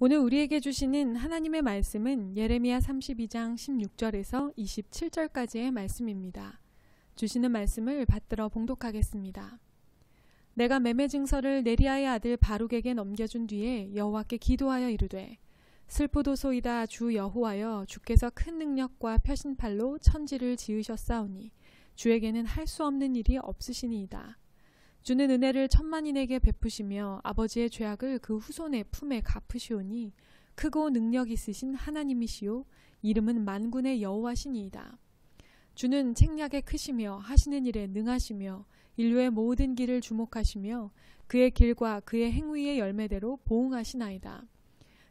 오늘 우리에게 주시는 하나님의 말씀은 예레미야 32장 16절에서 27절까지의 말씀입니다. 주시는 말씀을 받들어 봉독하겠습니다. 내가 매매 증서를 네리야의 아들 바룩에게 넘겨준 뒤에 여호와께 기도하여 이르되 슬프도소이다 주 여호와여, 주께서 큰 능력과 표신팔로 천지를 지으셨사오니 주에게는 할 수 없는 일이 없으시니이다. 주는 은혜를 천만인에게 베푸시며 아버지의 죄악을 그 후손의 품에 갚으시오니 크고 능력 있으신 하나님이시요 이름은 만군의 여호와시니이다. 주는 책략에 크시며 하시는 일에 능하시며 인류의 모든 길을 주목하시며 그의 길과 그의 행위의 열매대로 보응하시나이다.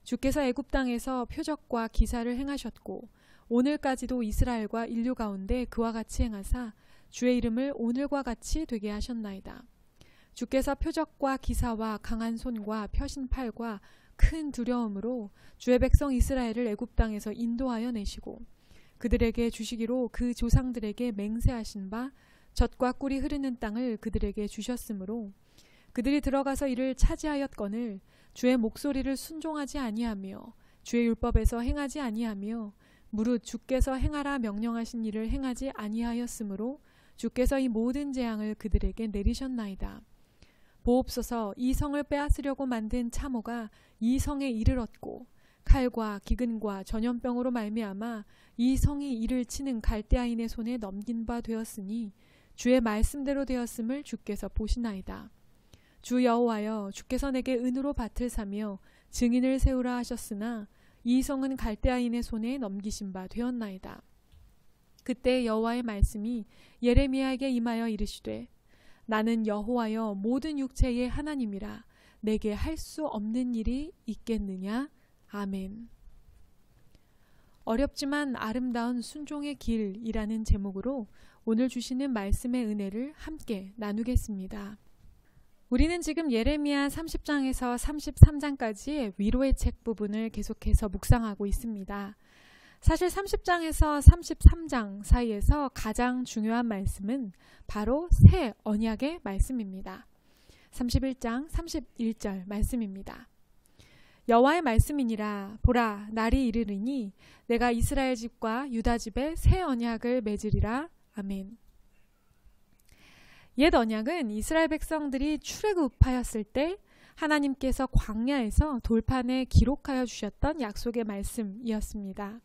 주께서 애굽 땅에서 표적과 기사를 행하셨고 오늘까지도 이스라엘과 인류 가운데 그와 같이 행하사 주의 이름을 오늘과 같이 되게 하셨나이다. 주께서 표적과 기사와 강한 손과 펴신 팔과 큰 두려움으로 주의 백성 이스라엘을 애굽 땅에서 인도하여 내시고 그들에게 주시기로 그 조상들에게 맹세하신 바 젖과 꿀이 흐르는 땅을 그들에게 주셨으므로 그들이 들어가서 이를 차지하였거늘 주의 목소리를 순종하지 아니하며 주의 율법에서 행하지 아니하며 무릇 주께서 행하라 명령하신 일을 행하지 아니하였으므로 주께서 이 모든 재앙을 그들에게 내리셨나이다. 보옵소서, 이 성을 빼앗으려고 만든 참호가 이 성에 이르렀고 칼과 기근과 전염병으로 말미암아 이 성이 이를 치는 갈대아인의 손에 넘긴 바 되었으니 주의 말씀대로 되었음을 주께서 보시나이다. 주 여호와여, 주께서 내게 은으로 밭을 사며 증인을 세우라 하셨으나 이 성은 갈대아인의 손에 넘기신 바 되었나이다. 그때 여호와의 말씀이 예레미야에게 임하여 이르시되 나는 여호와여 모든 육체의 하나님이라 내게 할 수 없는 일이 있겠느냐. 아멘. 어렵지만 아름다운 순종의 길이라는 제목으로 오늘 주시는 말씀의 은혜를 함께 나누겠습니다. 우리는 지금 예레미야 30장에서 33장까지의 위로의 책 부분을 계속해서 묵상하고 있습니다. 사실 30장에서 33장 사이에서 가장 중요한 말씀은 바로 새 언약의 말씀입니다. 31장 31절 말씀입니다. 여호와의 말씀이니라. 보라, 날이 이르리니 내가 이스라엘 집과 유다 집에 새 언약을 맺으리라. 아멘. 옛 언약은 이스라엘 백성들이 출애굽하였을 때 하나님께서 광야에서 돌판에 기록하여 주셨던 약속의 말씀이었습니다.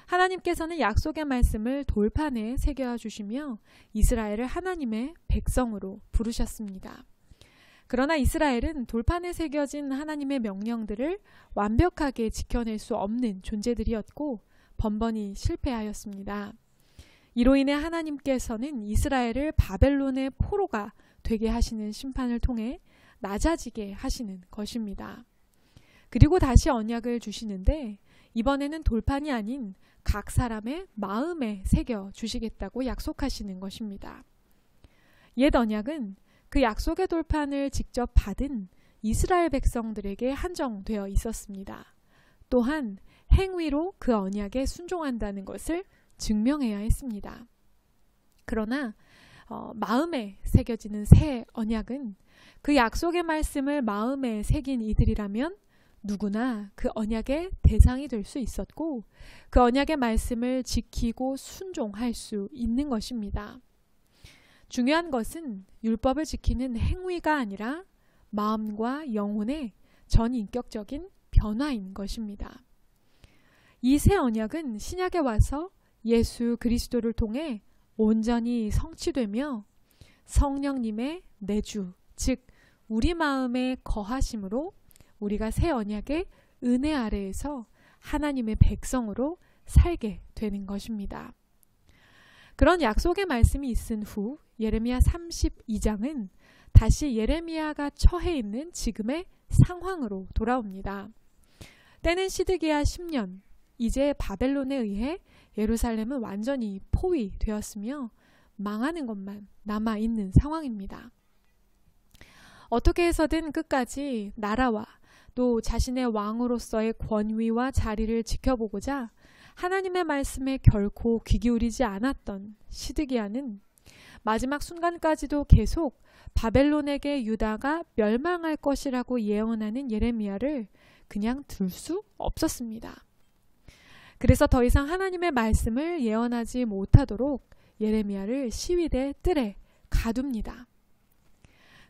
하나님께서는 약속의 말씀을 돌판에 새겨 주시며 이스라엘을 하나님의 백성으로 부르셨습니다. 그러나 이스라엘은 돌판에 새겨진 하나님의 명령들을 완벽하게 지켜낼 수 없는 존재들이었고 번번이 실패하였습니다. 이로 인해 하나님께서는 이스라엘을 바벨론의 포로가 되게 하시는 심판을 통해 낮아지게 하시는 것입니다. 그리고 다시 언약을 주시는데 이번에는 돌판이 아닌 각 사람의 마음에 새겨 주시겠다고 약속하시는 것입니다. 옛 언약은 그 약속의 돌판을 직접 받은 이스라엘 백성들에게 한정되어 있었습니다. 또한 행위로 그 언약에 순종한다는 것을 증명해야 했습니다. 그러나 마음에 새겨지는 새 언약은 그 약속의 말씀을 마음에 새긴 이들이라면 누구나 그 언약의 대상이 될 수 있었고 그 언약의 말씀을 지키고 순종할 수 있는 것입니다. 중요한 것은 율법을 지키는 행위가 아니라 마음과 영혼의 전인격적인 변화인 것입니다. 이 새 언약은 신약에 와서 예수 그리스도를 통해 온전히 성취되며 성령님의 내주, 즉 우리 마음에 거하심으로 우리가 새 언약의 은혜 아래에서 하나님의 백성으로 살게 되는 것입니다. 그런 약속의 말씀이 있은 후 예레미야 32장은 다시 예레미야가 처해 있는 지금의 상황으로 돌아옵니다. 때는 시드기야 10년, 이제 바벨론에 의해 예루살렘은 완전히 포위되었으며 망하는 것만 남아있는 상황입니다. 어떻게 해서든 끝까지 나라와 또 자신의 왕으로서의 권위와 자리를 지켜보고자 하나님의 말씀에 결코 귀 기울이지 않았던 시드기야는 마지막 순간까지도 계속 바벨론에게 유다가 멸망할 것이라고 예언하는 예레미야를 그냥 둘 수 없었습니다. 그래서 더 이상 하나님의 말씀을 예언하지 못하도록 예레미야를 시위대 뜰에 가둡니다.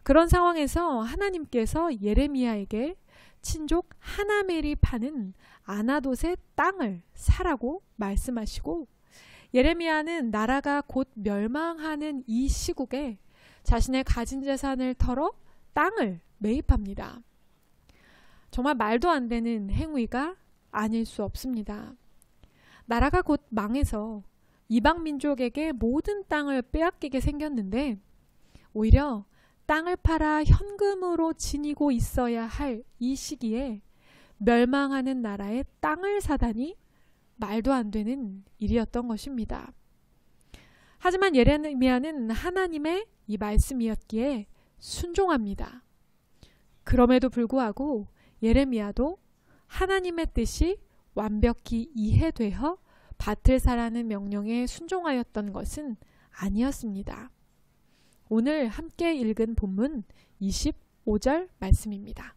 그런 상황에서 하나님께서 예레미야에게 친족 하나멜이 파는 아나돗의 땅을 사라고 말씀하시고, 예레미야는 나라가 곧 멸망하는 이 시국에 자신의 가진 재산을 털어 땅을 매입합니다. 정말 말도 안 되는 행위가 아닐 수 없습니다. 나라가 곧 망해서 이방 민족에게 모든 땅을 빼앗기게 생겼는데, 오히려 땅을 팔아 현금으로 지니고 있어야 할 이 시기에 멸망하는 나라의 땅을 사다니 말도 안 되는 일이었던 것입니다. 하지만 예레미야는 하나님의 이 말씀이었기에 순종합니다. 그럼에도 불구하고 예레미야도 하나님의 뜻이 완벽히 이해되어 밭을 사라는 명령에 순종하였던 것은 아니었습니다. 오늘 함께 읽은 본문 25절 말씀입니다.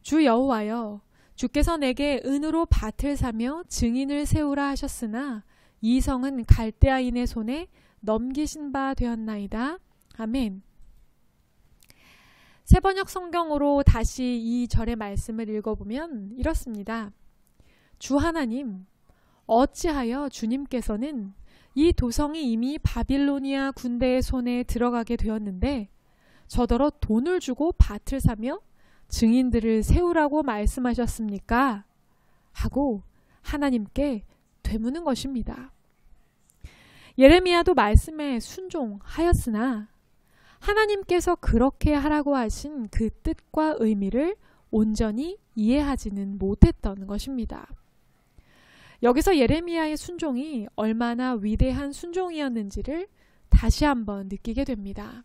주 여호와여, 주께서 내게 은으로 밭을 사며 증인을 세우라 하셨으나 이 성은 갈대아인의 손에 넘기신 바 되었나이다. 아멘. 새번역 성경으로 다시 이 절의 말씀을 읽어보면 이렇습니다. 주 하나님, 어찌하여 주님께서는 이 도성이 이미 바빌로니아 군대의 손에 들어가게 되었는데 저더러 돈을 주고 밭을 사며 증인들을 세우라고 말씀하셨습니까? 하고 하나님께 되묻는 것입니다. 예레미야도 말씀에 순종하였으나 하나님께서 그렇게 하라고 하신 그 뜻과 의미를 온전히 이해하지는 못했던 것입니다. 여기서 예레미야의 순종이 얼마나 위대한 순종이었는지를 다시 한번 느끼게 됩니다.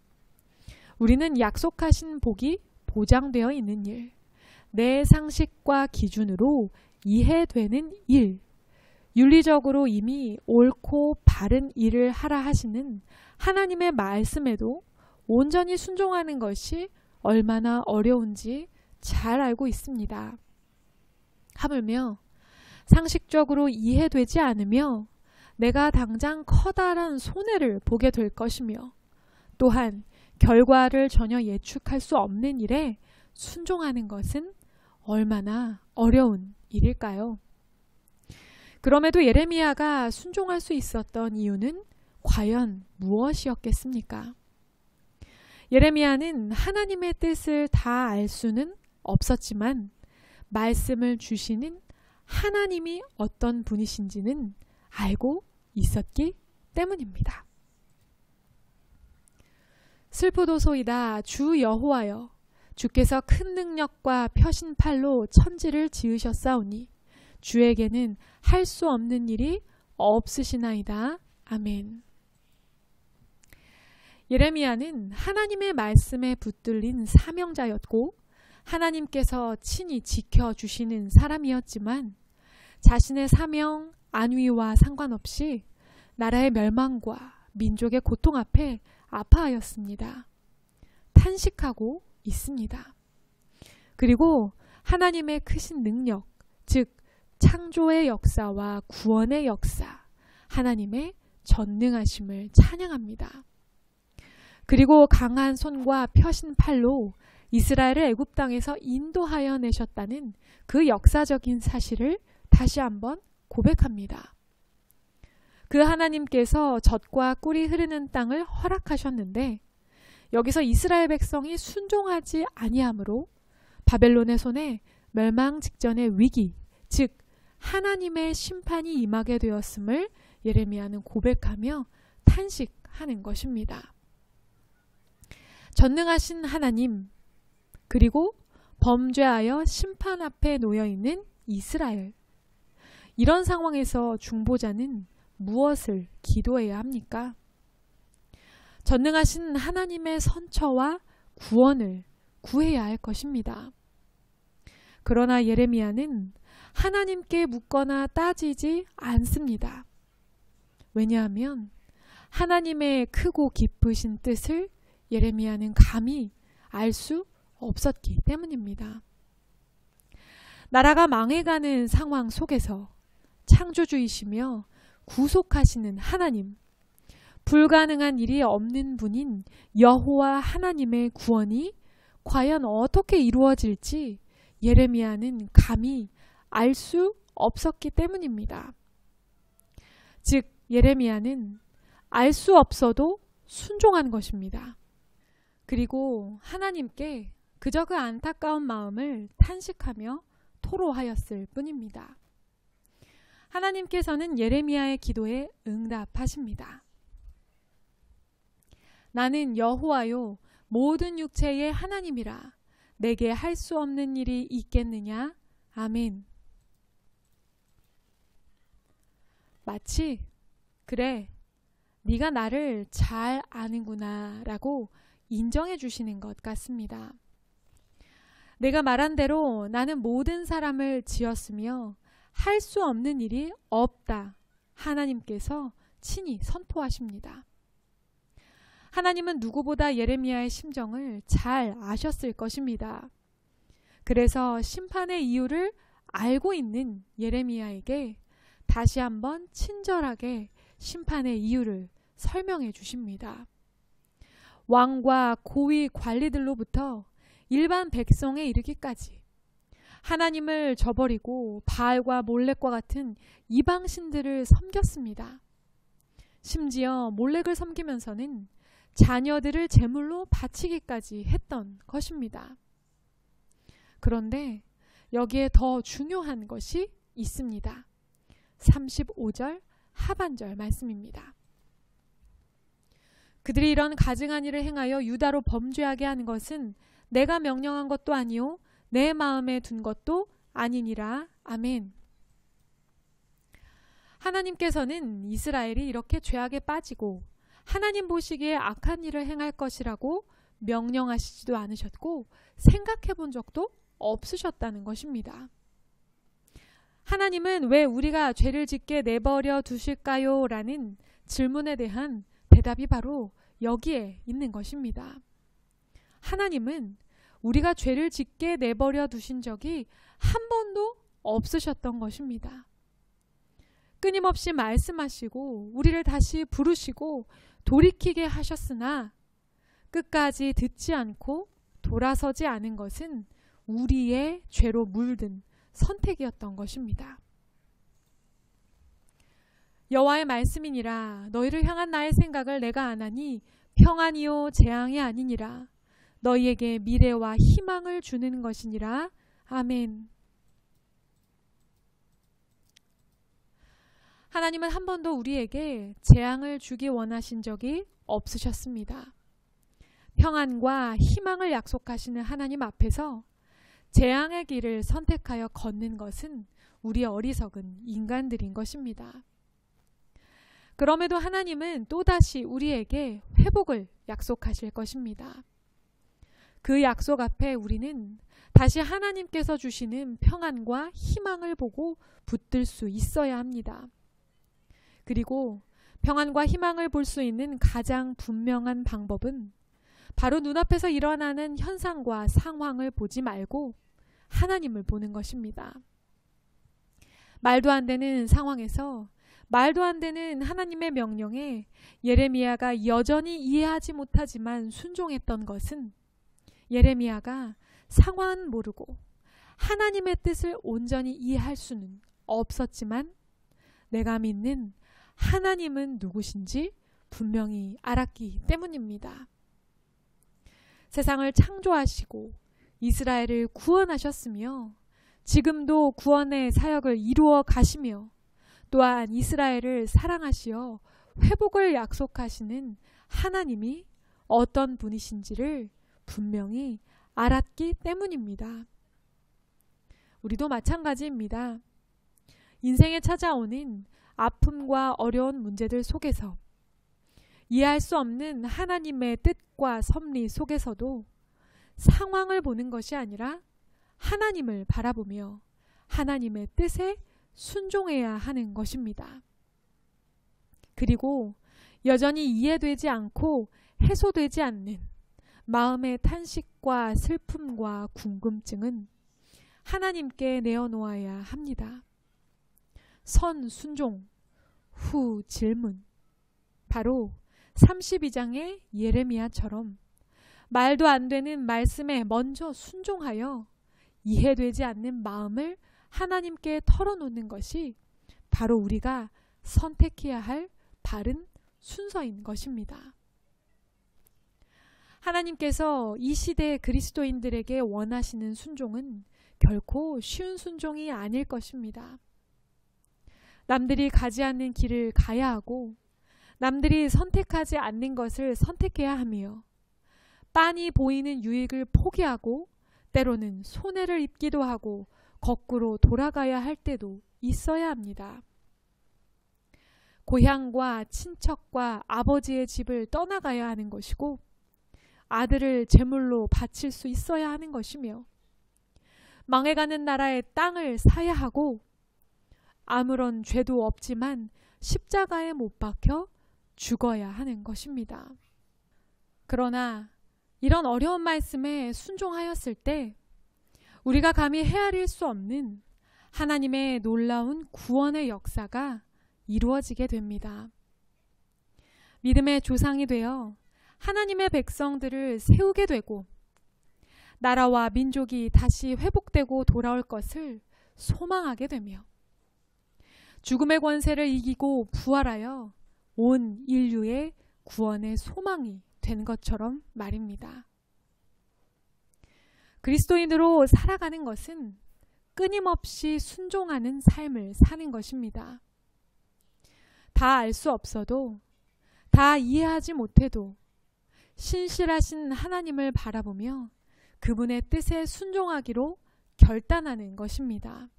우리는 약속하신 복이 보장되어 있는 일, 내 상식과 기준으로 이해되는 일, 윤리적으로 이미 옳고 바른 일을 하라 하시는 하나님의 말씀에도 온전히 순종하는 것이 얼마나 어려운지 잘 알고 있습니다. 하물며 상식적으로 이해되지 않으며 내가 당장 커다란 손해를 보게 될 것이며 또한 결과를 전혀 예측할 수 없는 일에 순종하는 것은 얼마나 어려운 일일까요? 그럼에도 예레미야가 순종할 수 있었던 이유는 과연 무엇이었겠습니까? 예레미야는 하나님의 뜻을 다 알 수는 없었지만 말씀을 주시는 하나님이 어떤 분이신지는 알고 있었기 때문입니다. 슬프도소이다. 주 여호와여, 주께서 큰 능력과 펴신 팔로 천지를 지으셨사오니 주에게는 할 수 없는 일이 없으시나이다. 아멘. 예레미야는 하나님의 말씀에 붙들린 사명자였고 하나님께서 친히 지켜주시는 사람이었지만 자신의 사명, 안위와 상관없이 나라의 멸망과 민족의 고통 앞에 아파하였습니다. 탄식하고 있습니다. 그리고 하나님의 크신 능력, 즉 창조의 역사와 구원의 역사, 하나님의 전능하심을 찬양합니다. 그리고 강한 손과 펴신 팔로 이스라엘을 애굽 땅에서 인도하여 내셨다는 그 역사적인 사실을 다시 한번 고백합니다. 그 하나님께서 젖과 꿀이 흐르는 땅을 허락하셨는데 여기서 이스라엘 백성이 순종하지 아니하므로 바벨론의 손에 멸망 직전의 위기, 즉 하나님의 심판이 임하게 되었음을 예레미야는 고백하며 탄식하는 것입니다. 전능하신 하나님, 그리고 범죄하여 심판 앞에 놓여있는 이스라엘. 이런 상황에서 중보자는 무엇을 기도해야 합니까? 전능하신 하나님의 선처와 구원을 구해야 할 것입니다. 그러나 예레미야는 하나님께 묻거나 따지지 않습니다. 왜냐하면 하나님의 크고 깊으신 뜻을 예레미야는 감히 알 수 없었기 때문입니다. 나라가 망해가는 상황 속에서 창조주이시며 구속하시는 하나님, 불가능한 일이 없는 분인 여호와 하나님의 구원이 과연 어떻게 이루어질지 예레미야는 감히 알 수 없었기 때문입니다. 즉 예레미야는 알 수 없어도 순종한 것입니다. 그리고 하나님께 그저 그 안타까운 마음을 탄식하며 토로하였을 뿐입니다. 하나님께서는 예레미야의 기도에 응답하십니다. 나는 여호와요 모든 육체의 하나님이라 내게 할 수 없는 일이 있겠느냐? 아멘. 마치 그래 네가 나를 잘 아는구나 라고 인정해 주시는 것 같습니다. 내가 말한 대로 나는 모든 사람을 지었으며 할 수 없는 일이 없다. 하나님께서 친히 선포하십니다. 하나님은 누구보다 예레미야의 심정을 잘 아셨을 것입니다. 그래서 심판의 이유를 알고 있는 예레미야에게 다시 한번 친절하게 심판의 이유를 설명해 주십니다. 왕과 고위 관리들로부터 일반 백성에 이르기까지 하나님을 저버리고 바알과 몰렉과 같은 이방신들을 섬겼습니다. 심지어 몰렉을 섬기면서는 자녀들을 제물로 바치기까지 했던 것입니다. 그런데 여기에 더 중요한 것이 있습니다. 35절 하반절 말씀입니다. 그들이 이런 가증한 일을 행하여 유다로 범죄하게 하는 것은 내가 명령한 것도 아니요 내 마음에 둔 것도 아니니라. 아멘. 하나님께서는 이스라엘이 이렇게 죄악에 빠지고 하나님 보시기에 악한 일을 행할 것이라고 명령하시지도 않으셨고 생각해 본 적도 없으셨다는 것입니다. 하나님은 왜 우리가 죄를 짓게 내버려 두실까요? 라는 질문에 대한 대답이 바로 여기에 있는 것입니다. 하나님은 우리가 죄를 짓게 내버려 두신 적이 한 번도 없으셨던 것입니다. 끊임없이 말씀하시고 우리를 다시 부르시고 돌이키게 하셨으나 끝까지 듣지 않고 돌아서지 않은 것은 우리의 죄로 물든 선택이었던 것입니다. 여호와의 말씀이니라 너희를 향한 나의 생각을 내가 아나니 평안이요 재앙이 아니니라 너희에게 미래와 희망을 주는 것이니라. 아멘. 하나님은 한 번도 우리에게 재앙을 주기 원하신 적이 없으셨습니다. 평안과 희망을 약속하시는 하나님 앞에서 재앙의 길을 선택하여 걷는 것은 우리의 어리석은 인간들인 것입니다. 그럼에도 하나님은 또다시 우리에게 회복을 약속하실 것입니다. 그 약속 앞에 우리는 다시 하나님께서 주시는 평안과 희망을 보고 붙들 수 있어야 합니다. 그리고 평안과 희망을 볼 수 있는 가장 분명한 방법은 바로 눈앞에서 일어나는 현상과 상황을 보지 말고 하나님을 보는 것입니다. 말도 안 되는 상황에서 말도 안 되는 하나님의 명령에 예레미야가 여전히 이해하지 못하지만 순종했던 것은 예레미야가 상황은 모르고 하나님의 뜻을 온전히 이해할 수는 없었지만 내가 믿는 하나님은 누구신지 분명히 알았기 때문입니다. 세상을 창조하시고 이스라엘을 구원하셨으며 지금도 구원의 사역을 이루어 가시며 또한 이스라엘을 사랑하시어 회복을 약속하시는 하나님이 어떤 분이신지를 분명히 알았기 때문입니다. 우리도 마찬가지입니다. 인생에 찾아오는 아픔과 어려운 문제들 속에서 이해할 수 없는 하나님의 뜻과 섭리 속에서도 상황을 보는 것이 아니라 하나님을 바라보며 하나님의 뜻에 순종해야 하는 것입니다. 그리고 여전히 이해되지 않고 해소되지 않는 마음의 탄식과 슬픔과 궁금증은 하나님께 내어놓아야 합니다. 선 순종, 후 질문. 바로 32장의 예레미야처럼 말도 안 되는 말씀에 먼저 순종하여 이해되지 않는 마음을 하나님께 털어놓는 것이 바로 우리가 선택해야 할 바른 순서인 것입니다. 하나님께서 이 시대 그리스도인들에게 원하시는 순종은 결코 쉬운 순종이 아닐 것입니다. 남들이 가지 않는 길을 가야 하고 남들이 선택하지 않는 것을 선택해야 하며 빤히 보이는 유익을 포기하고 때로는 손해를 입기도 하고 거꾸로 돌아가야 할 때도 있어야 합니다. 고향과 친척과 아버지의 집을 떠나가야 하는 것이고 아들을 제물로 바칠 수 있어야 하는 것이며 망해가는 나라의 땅을 사야 하고 아무런 죄도 없지만 십자가에 못 박혀 죽어야 하는 것입니다. 그러나 이런 어려운 말씀에 순종하였을 때 우리가 감히 헤아릴 수 없는 하나님의 놀라운 구원의 역사가 이루어지게 됩니다. 믿음의 조상이 되어 하나님의 백성들을 세우게 되고 나라와 민족이 다시 회복되고 돌아올 것을 소망하게 되며 죽음의 권세를 이기고 부활하여 온 인류의 구원의 소망이 된 것처럼 말입니다. 그리스도인으로 살아가는 것은 끊임없이 순종하는 삶을 사는 것입니다. 다 알 수 없어도 다 이해하지 못해도 신실하신 하나님을 바라보며 그분의 뜻에 순종하기로 결단하는 것입니다.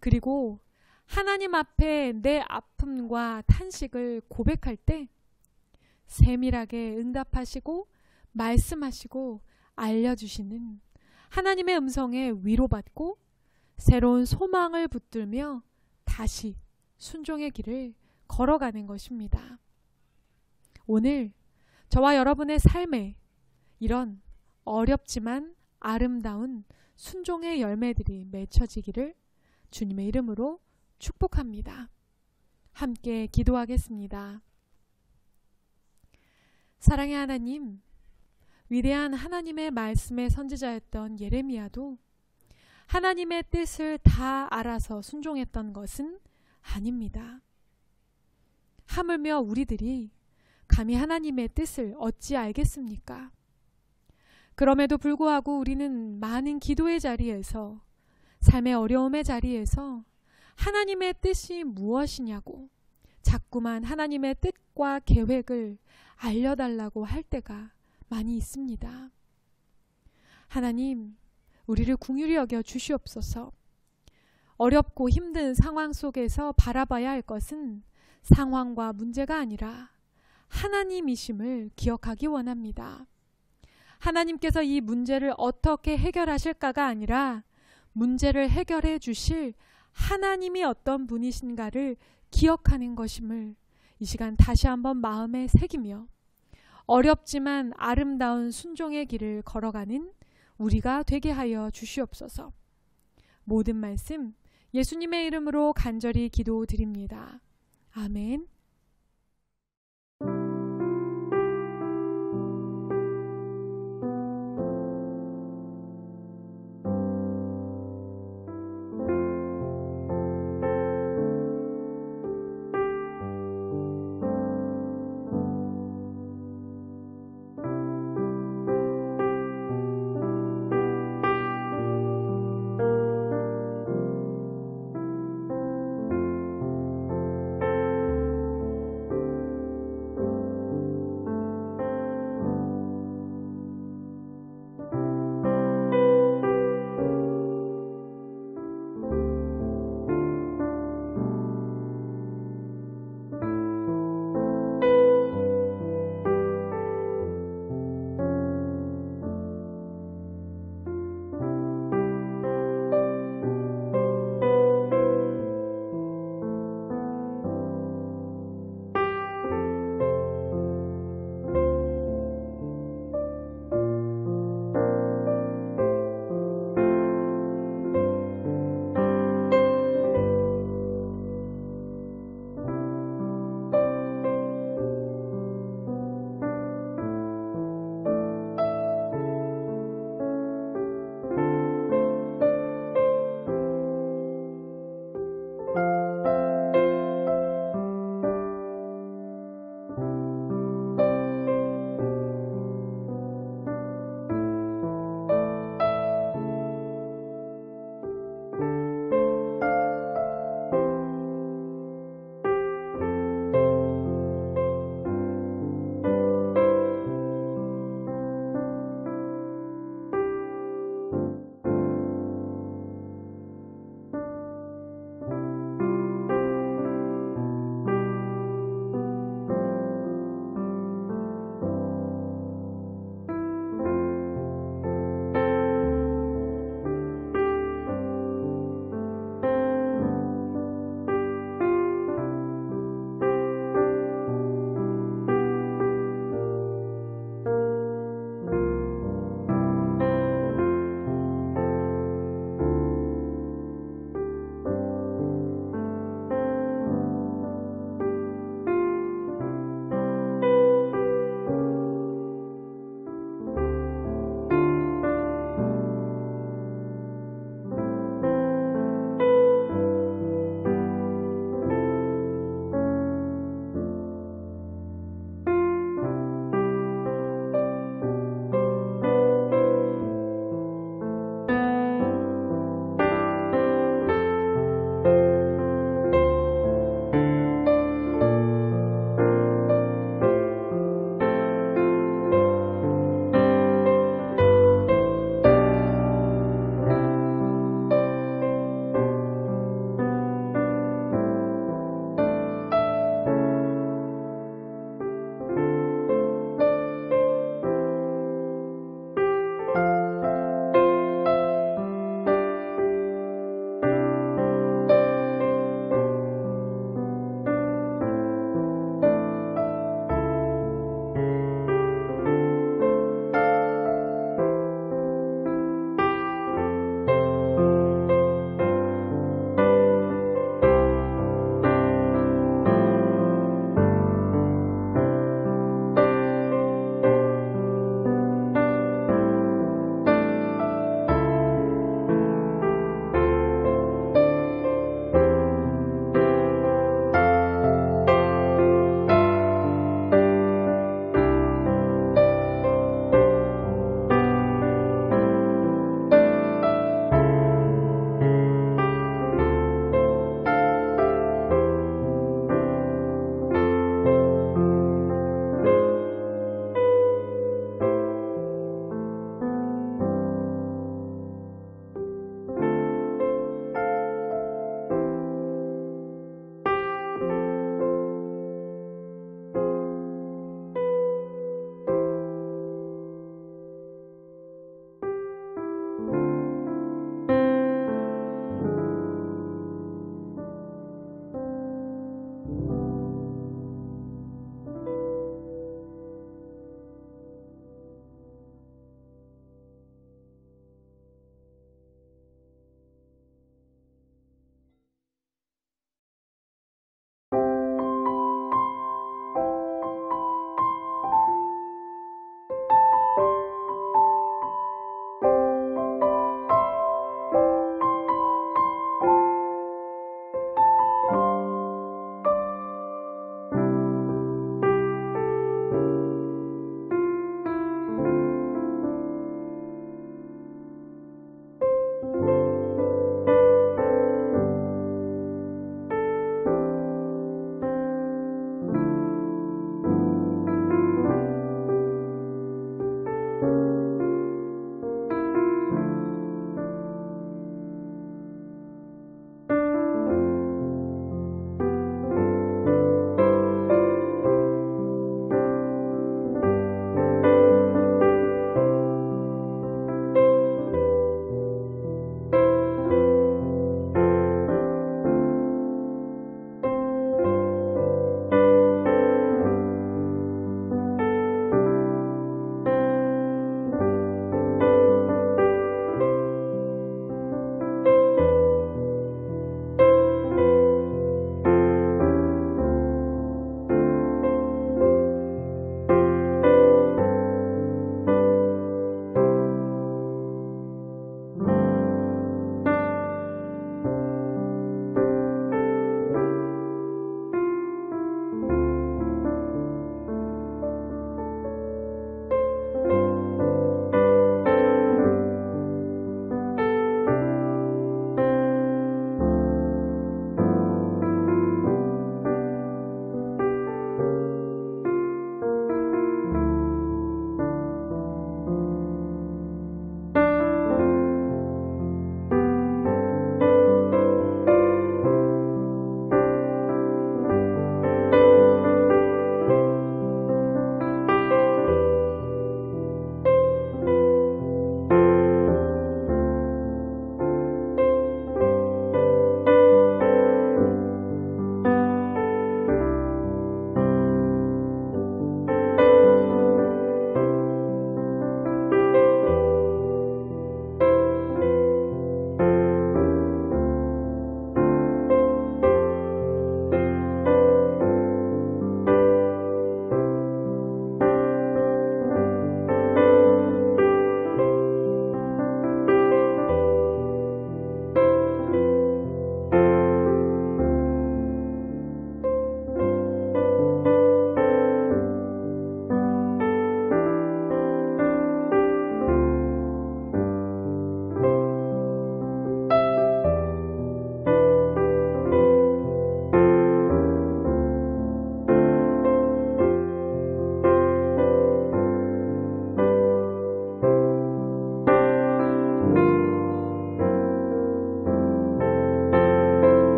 그리고 하나님 앞에 내 아픔과 탄식을 고백할 때 세밀하게 응답하시고 말씀하시고 알려주시는 하나님의 음성에 위로받고 새로운 소망을 붙들며 다시 순종의 길을 걸어가는 것입니다. 오늘 저와 여러분의 삶에 이런 어렵지만 아름다운 순종의 열매들이 맺혀지기를 주님의 이름으로 축복합니다. 함께 기도하겠습니다. 사랑의 하나님, 위대한 하나님의 말씀의 선지자였던 예레미야도 하나님의 뜻을 다 알아서 순종했던 것은 아닙니다. 하물며 우리들이 감히 하나님의 뜻을 어찌 알겠습니까? 그럼에도 불구하고 우리는 많은 기도의 자리에서 삶의 어려움의 자리에서 하나님의 뜻이 무엇이냐고 자꾸만 하나님의 뜻과 계획을 알려달라고 할 때가 많이 있습니다. 하나님, 우리를 긍휼히 여겨 주시옵소서. 어렵고 힘든 상황 속에서 바라봐야 할 것은 상황과 문제가 아니라 하나님이심을 기억하기 원합니다. 하나님께서 이 문제를 어떻게 해결하실까가 아니라 문제를 해결해 주실 하나님이 어떤 분이신가를 기억하는 것임을 이 시간 다시 한번 마음에 새기며 어렵지만 아름다운 순종의 길을 걸어가는 우리가 되게 하여 주시옵소서. 모든 말씀 예수님의 이름으로 간절히 기도드립니다. 아멘.